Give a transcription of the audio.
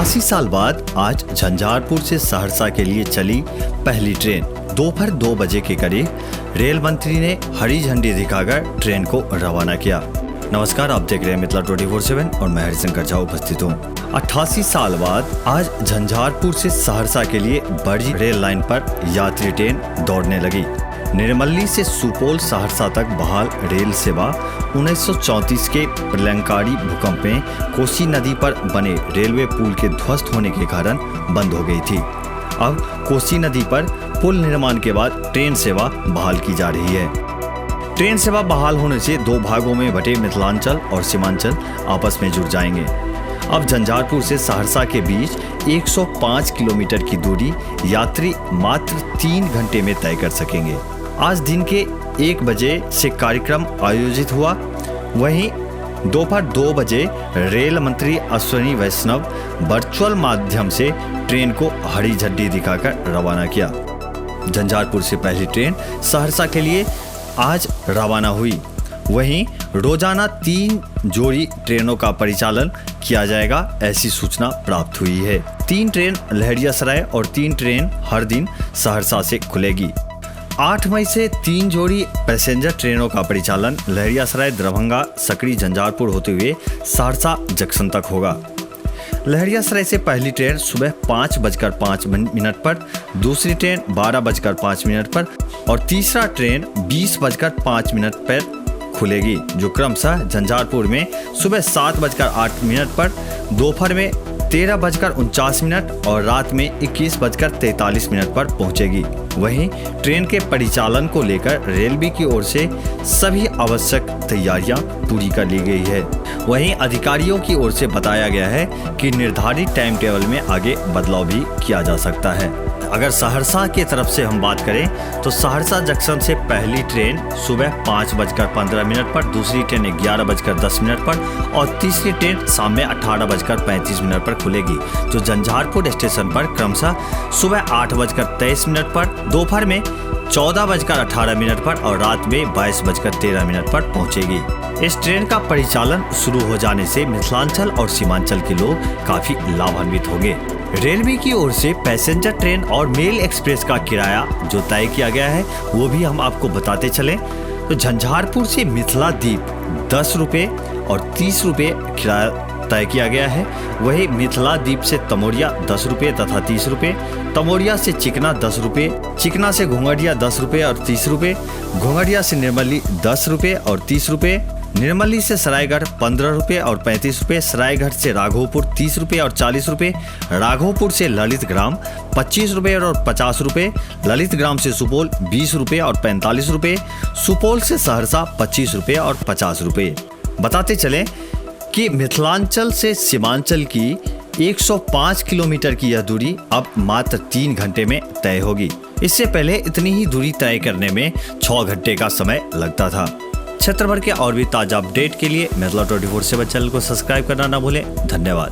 88 साल बाद आज झंझारपुर से सहरसा के लिए चली पहली ट्रेन। दोपहर 2 बजे के करीब रेल मंत्री ने हरी झंडी दिखाकर ट्रेन को रवाना किया। नमस्कार, आप देख रहे हैं मिथिला 24/7 और मैं हरिशंकर झा उपस्थित हूँ। 88 साल बाद आज झंझारपुर से सहरसा के लिए बड़ी रेल लाइन पर यात्री ट्रेन दौड़ने लगी। निर्मली से सुपौल सहरसा तक बहाल रेल सेवा 1934 के प्रलयंकारी भूकंप में कोसी नदी पर बने रेलवे पुल के ध्वस्त होने के कारण बंद हो गई थी। अब कोसी नदी पर पुल निर्माण के बाद ट्रेन सेवा बहाल की जा रही है। ट्रेन सेवा बहाल होने से 2 भागों में बटे मिथिलांचल और सीमांचल आपस में जुड़ जाएंगे। अब झंझारपुर से सहरसा के बीच 105 किलोमीटर की दूरी यात्री मात्र 3 घंटे में तय कर सकेंगे। आज दिन के 1 बजे से कार्यक्रम आयोजित हुआ। वहीं दोपहर 2 बजे रेल मंत्री अश्विनी वैष्णव वर्चुअल माध्यम से ट्रेन को हरी झंडी दिखाकर रवाना किया। झंझारपुर से पहली ट्रेन सहरसा के लिए आज रवाना हुई। वहीं रोजाना 3 जोड़ी ट्रेनों का परिचालन किया जाएगा, ऐसी सूचना प्राप्त हुई है। 3 ट्रेन लहरियासराय और 3 ट्रेन हर दिन सहरसा से खुलेगी। 8 मई से 3 जोड़ी पैसेंजर ट्रेनों का परिचालन लहरियासराय, दरभंगा, सकरी, झंझारपुर होते हुए सहरसा जंक्शन तक होगा। लहरियासराय से पहली ट्रेन सुबह 5:05 पर, दूसरी ट्रेन 12:05 पर और तीसरा ट्रेन 20:05 पर खुलेगी, जो क्रमशः झंझारपुर में सुबह 7:08 पर, दोपहर में 13:49 और रात में 21:43 पर पहुंचेगी। वहीं ट्रेन के परिचालन को लेकर रेलवे की ओर से सभी आवश्यक तैयारियां पूरी कर ली गई है। वहीं अधिकारियों की ओर से बताया गया है कि निर्धारित टाइम टेबल में आगे बदलाव भी किया जा सकता है। अगर सहरसा की तरफ से हम बात करें तो सहरसा जंक्शन से पहली ट्रेन सुबह 5:15 पर, दूसरी ट्रेन 11:10 पर और तीसरी ट्रेन शाम में 18:35 पर खुलेगी, जो झंझारपुर स्टेशन पर क्रमशः सुबह 8:23 पर, दोपहर में 14:18 पर और रात में 22:13 पर पहुंचेगी। इस ट्रेन का परिचालन शुरू हो जाने से मिथिलांचल और सीमांचल के लोग काफी लाभान्वित होंगे। रेलवे की ओर से पैसेंजर ट्रेन और मेल एक्सप्रेस का किराया जो तय किया गया है वो भी हम आपको बताते चले। तो झंझारपुर से मिथिला द्वीप 10 रुपये और 30 रुपये किराया तय किया गया है। वही मिथिला द्वीप से तमोरिया 10 रुपये तथा 30 रुपये, तमोरिया से चिकना 10 रुपये, चिकना से घुंघरिया 10 रुपये और 30 रुपये, घुंघरिया से निर्मली 10 रुपये और 30 रुपये, निर्मली से सरायगढ़ 15 रुपये और 35 रुपये, सरायगढ़ से राघोपुर 30 रुपये और 40 रुपये, राघोपुर से ललित ग्राम 25 रुपये और 50 रुपये, ललित ग्राम से सुपौल 20 रुपये और 45 रुपये, सुपौल से सहरसा 25 रुपये और 50 रुपये। बताते चलें कि मिथिलांचल से सीमांचल की 105 किलोमीटर की यह दूरी अब मात्र 3 घंटे में तय होगी। इससे पहले इतनी ही दूरी तय करने में 6 घंटे का समय लगता था। क्षेत्र भर के और भी ताजा अपडेट के लिए मिथिला 24/7 चैनल को सब्सक्राइब करना ना भूलें। धन्यवाद।